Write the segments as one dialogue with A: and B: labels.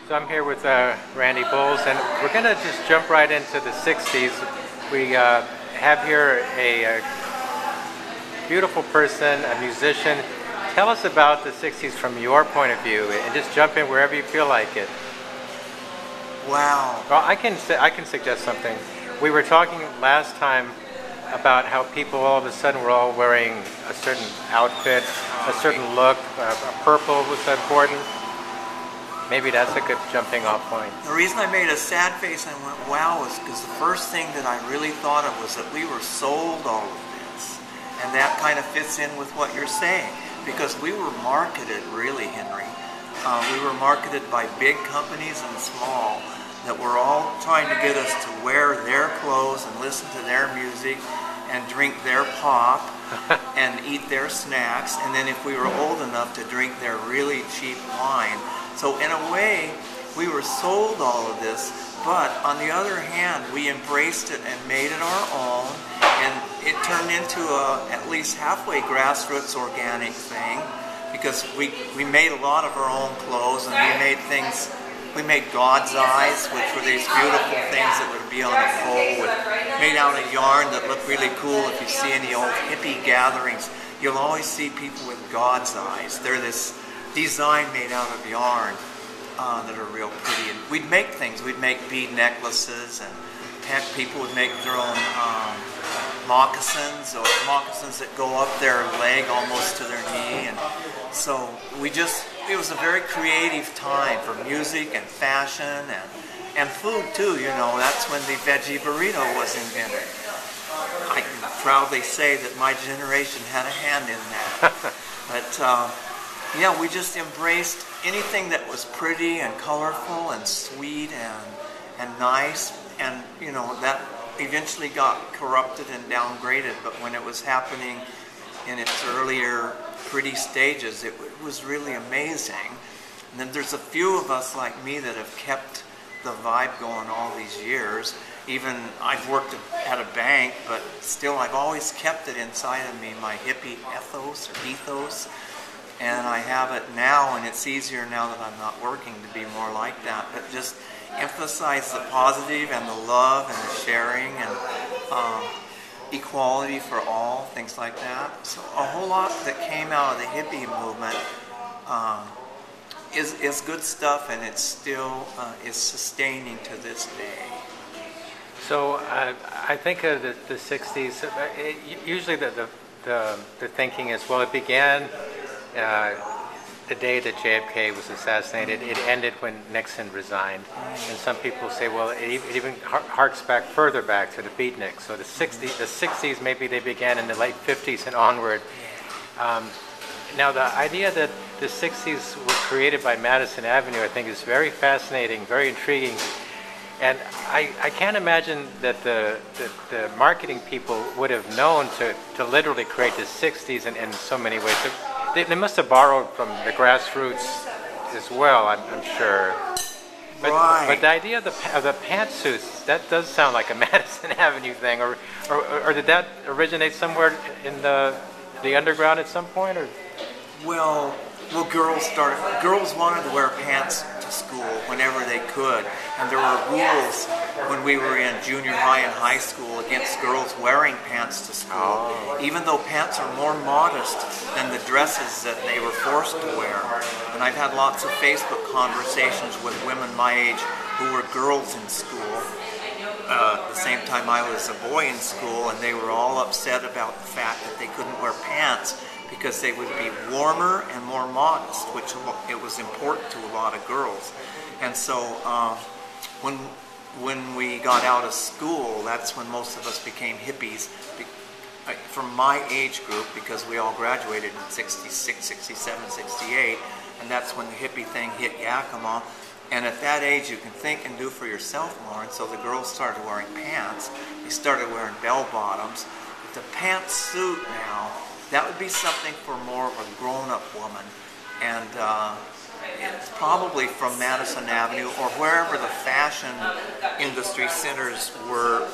A: So I'm here with Randy Bowles, and we're going to just jump right into the 60s. We have here a beautiful person, a musician. Tell us about the 60s from your point of view, and just jump in wherever you feel like it.
B: Wow.
A: Well, I can suggest something. We were talking last time about how people all of a sudden were all wearing a certain outfit, a certain look. Purple was important. Maybe that's a good jumping off point.
B: The reason I made a sad face and went wow was because the first thing that I really thought of was that we were sold all of this. And that kind of fits in with what you're saying. Because we were marketed, really, Henry. We were marketed by big companies and small that were all trying to get us to wear their clothes and listen to their music and drink their pop and eat their snacks. And then if we were old enough to drink their really cheap wine. So in a way, we were sold all of this, but on the other hand, we embraced it and made it our own, and it turned into a at least halfway grassroots organic thing, because we made a lot of our own clothes, and we made God's eyes, which were these beautiful things that would be on a pole, made out of yarn that looked really cool. If you see any old hippie gatherings, you'll always see people with God's eyes. They're this design made out of yarn that are real pretty. And we'd make things. We'd make bead necklaces, and heck, people would make their own moccasins, or moccasins that go up their leg almost to their knee. And so it was a very creative time for music and fashion and food too. You know, that's when the veggie burrito was invented. I can proudly say that my generation had a hand in that. But yeah, we just embraced anything that was pretty and colorful and sweet and nice, and you know, that eventually got corrupted and downgraded, but when it was happening in its earlier pretty stages, it was really amazing. And then there's a few of us like me that have kept the vibe going all these years. Even I've worked at a bank, but still I've always kept it inside of me, my hippie ethos. And I have it now, and it's easier now that I'm not working to be more like that. But just emphasize the positive and the love and the sharing and equality for all, things like that. So a whole lot that came out of the hippie movement is good stuff, and it's still is sustaining to this day.
A: So I think of the 60s, usually the thinking is, well, it began the day that JFK was assassinated. It ended when Nixon resigned. And some people say, well, it even harks back further back to the beatniks. So the 60s, maybe they began in the late 50s and onward. Now the idea that the 60s were created by Madison Avenue, I think, is very fascinating, very intriguing. And I can't imagine that the marketing people would have known to literally create the 60s in so many ways. They must have borrowed from the grassroots as well, I'm sure. But,
B: right.
A: But the idea of the pantsuits, that does sound like a Madison Avenue thing, or did that originate somewhere in the underground at some point? Or?
B: Well, girls wanted to wear pants to school whenever they could, and there were rules when we were in junior high and high school against girls wearing pants to school, even though pants are more modest than the dresses that they were forced to wear. And I've had lots of Facebook conversations with women my age who were girls in school at the same time I was a boy in school, and they were all upset about the fact that they couldn't wear pants because they would be warmer and more modest, which it was important to a lot of girls. And so when we got out of school, that's when most of us became hippies from my age group, because we all graduated in 66, 67, 68, and that's when the hippie thing hit Yakima. And at that age, you can think and do for yourself more, and so the girls started wearing pants. They started wearing bell-bottoms. But the pantsuit now, that would be something for more of a grown-up woman. And it's probably from Madison Avenue or wherever the fashion industry centers were,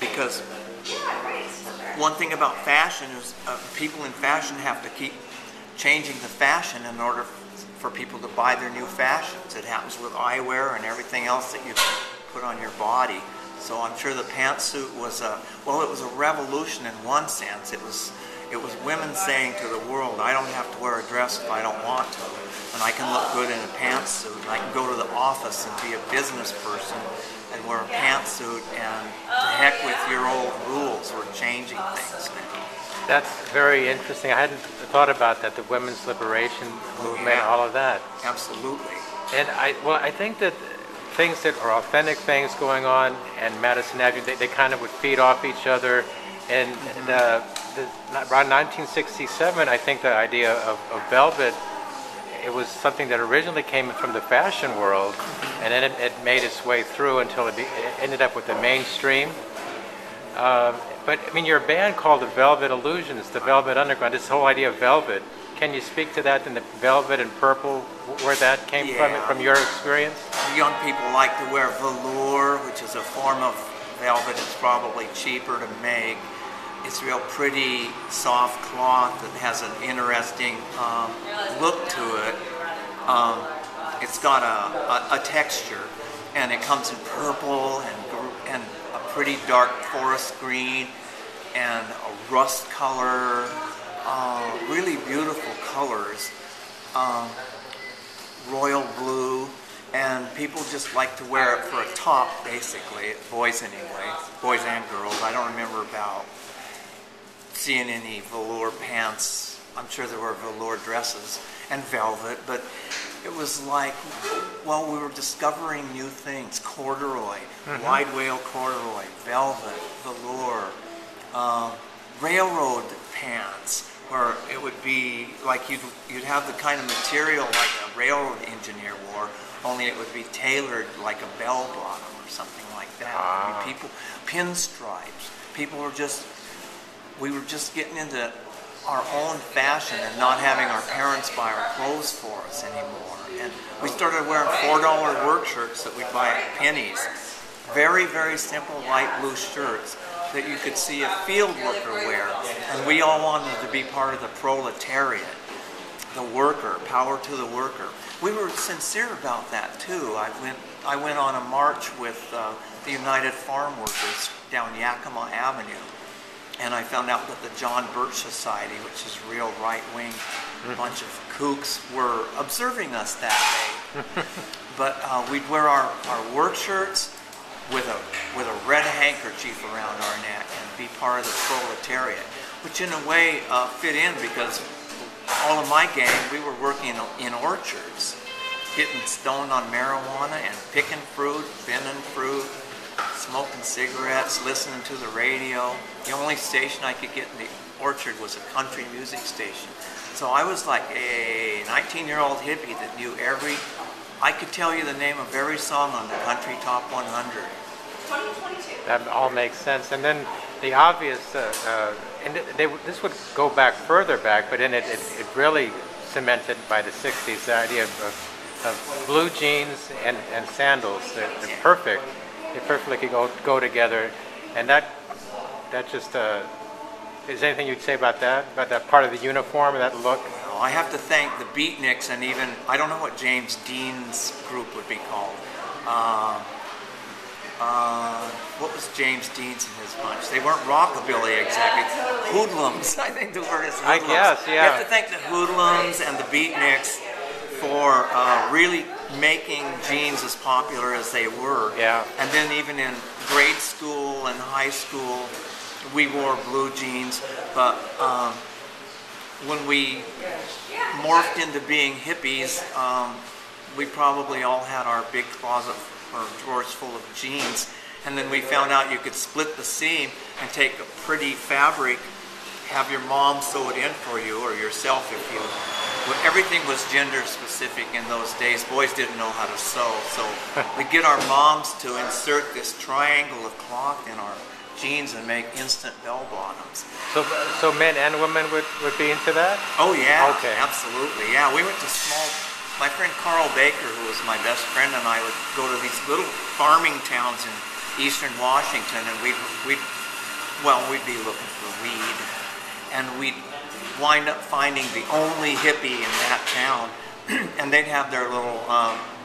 B: because one thing about fashion is people in fashion have to keep changing the fashion in order for people to buy their new fashions. It happens with eyewear and everything else that you put on your body. So I'm sure the pantsuit was it was a revolution in one sense. It was women saying to the world, I don't have to wear a dress if I don't want to, and I can look good in a pantsuit, and I can go to the office and be a business person and wear a pantsuit, and to heck with your old rules, we're changing things now.
A: That's very interesting. I hadn't thought about that, the women's liberation movement, all of that.
B: Absolutely.
A: And I think that things that are authentic things going on and Madison Avenue, they kind of would feed off each other. And around 1967, I think the idea of velvet, it was something that originally came from the fashion world, and then it made its way through until it ended up with the mainstream. But I mean, you're a band called the Velvet Illusions, the Velvet Underground, this whole idea of velvet. Can you speak to that, and the velvet and purple, where that came from your experience?
B: Young people like to wear velour, which is a form of velvet. It's probably cheaper to make. It's real pretty, soft cloth that has an interesting look to it. It's got a texture, and it comes in purple and a pretty dark forest green and a rust color. Really beautiful colors, royal blue, and people just like to wear it for a top, basically, boys anyway, boys and girls. I don't remember about seeing any velour pants. I'm sure there were velour dresses and velvet, but it was like, well, we were discovering new things. Corduroy, wide wale corduroy, velvet, velour, railroad pants, where it would be like you'd have the kind of material like a railroad engineer wore, only it would be tailored like a bell bottom or something like that. I mean, pinstripes. We were just getting into our own fashion and not having our parents buy our clothes for us anymore. And we started wearing $4 work shirts that we'd buy at Penny's. Very, very simple light blue shirts that you could see a field worker wear. And we all wanted to be part of the proletariat, the worker, power to the worker. We were sincere about that too. I went on a march with the United Farm Workers down Yakima Avenue, and I found out that the John Birch Society, which is real right-wing, bunch of kooks, were observing us that day. But we'd wear our work shirts with a red handkerchief around our neck and be part of the proletariat, which in a way fit in because all of my gang, we were working in orchards, getting stoned on marijuana and picking fruit, bending fruit, smoking cigarettes, listening to the radio. The only station I could get in the orchard was a country music station. So I was like a 19-year-old hippie that knew I could tell you the name of every song on the Country Top 100.
C: 2022.
A: That all makes sense. And then the obvious, this would go back further back, but then it really cemented by the 60s, the idea of blue jeans and sandals. They're perfect. They perfectly could go together. And that just, is there anything you'd say about that part of the uniform, that look?
B: I have to thank the Beatniks and even, I don't know what James Dean's group would be called. What was James Dean's and his bunch? They weren't rockabilly exactly. Hoodlums, I think the word is hoodlums.
A: I guess, yeah.
B: You have to thank the Hoodlums and the Beatniks for really making jeans as popular as they were.
A: Yeah.
B: And then even in grade school and high school, we wore blue jeans. But when we morphed into being hippies, we probably all had our big closet or drawers full of jeans, and then we found out you could split the seam and take a pretty fabric, have your mom sew it in for you, or yourself if you. But everything was gender specific in those days. Boys didn't know how to sew, so we'd get our moms to insert this triangle of cloth in our jeans and make instant bell bottoms.
A: So men and women would be into that?
B: Oh yeah,
A: okay.
B: Absolutely. Yeah, we went to my friend Carl Baker, who was my best friend, and I would go to these little farming towns in eastern Washington, and we'd be looking for weed, and we'd wind up finding the only hippie in that town and they'd have their little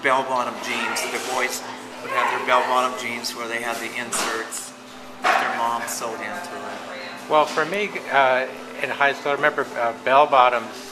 B: bell-bottom jeans. The boys would have their bell-bottom jeans where they had the inserts that their mom sewed into it.
A: Well, for me, in high school, I remember bell bottoms.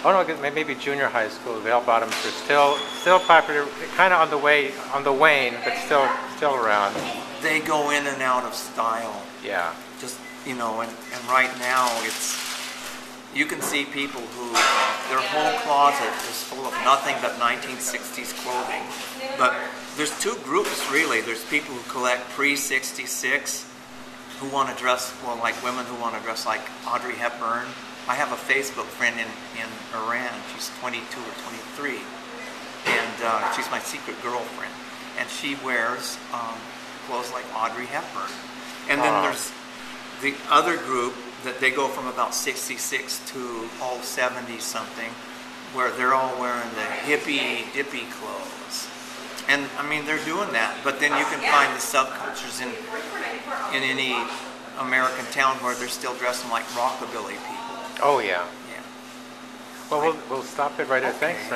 A: Oh no, maybe junior high school. Bell bottoms are still popular, kind of on the wane, but still around.
B: They go in and out of style.
A: Yeah.
B: Just and right now you can see people who their whole closet is full of nothing but 1960s clothing. But there's two groups really. There's people who collect pre-66 who want to dress, well, like women who want to dress like Audrey Hepburn. I have a Facebook friend in Iran. She's 22 or 23, and she's my secret girlfriend. And she wears clothes like Audrey Hepburn. And then there's the other group that they go from about 66 to 70 something, where they're all wearing the hippie, dippy clothes. And I mean, they're doing that, but then you can find the subcultures in any American town where they're still dressing like rockabilly people.
A: Oh yeah.
B: Yeah.
A: Well, we'll stop it right there. Thanks.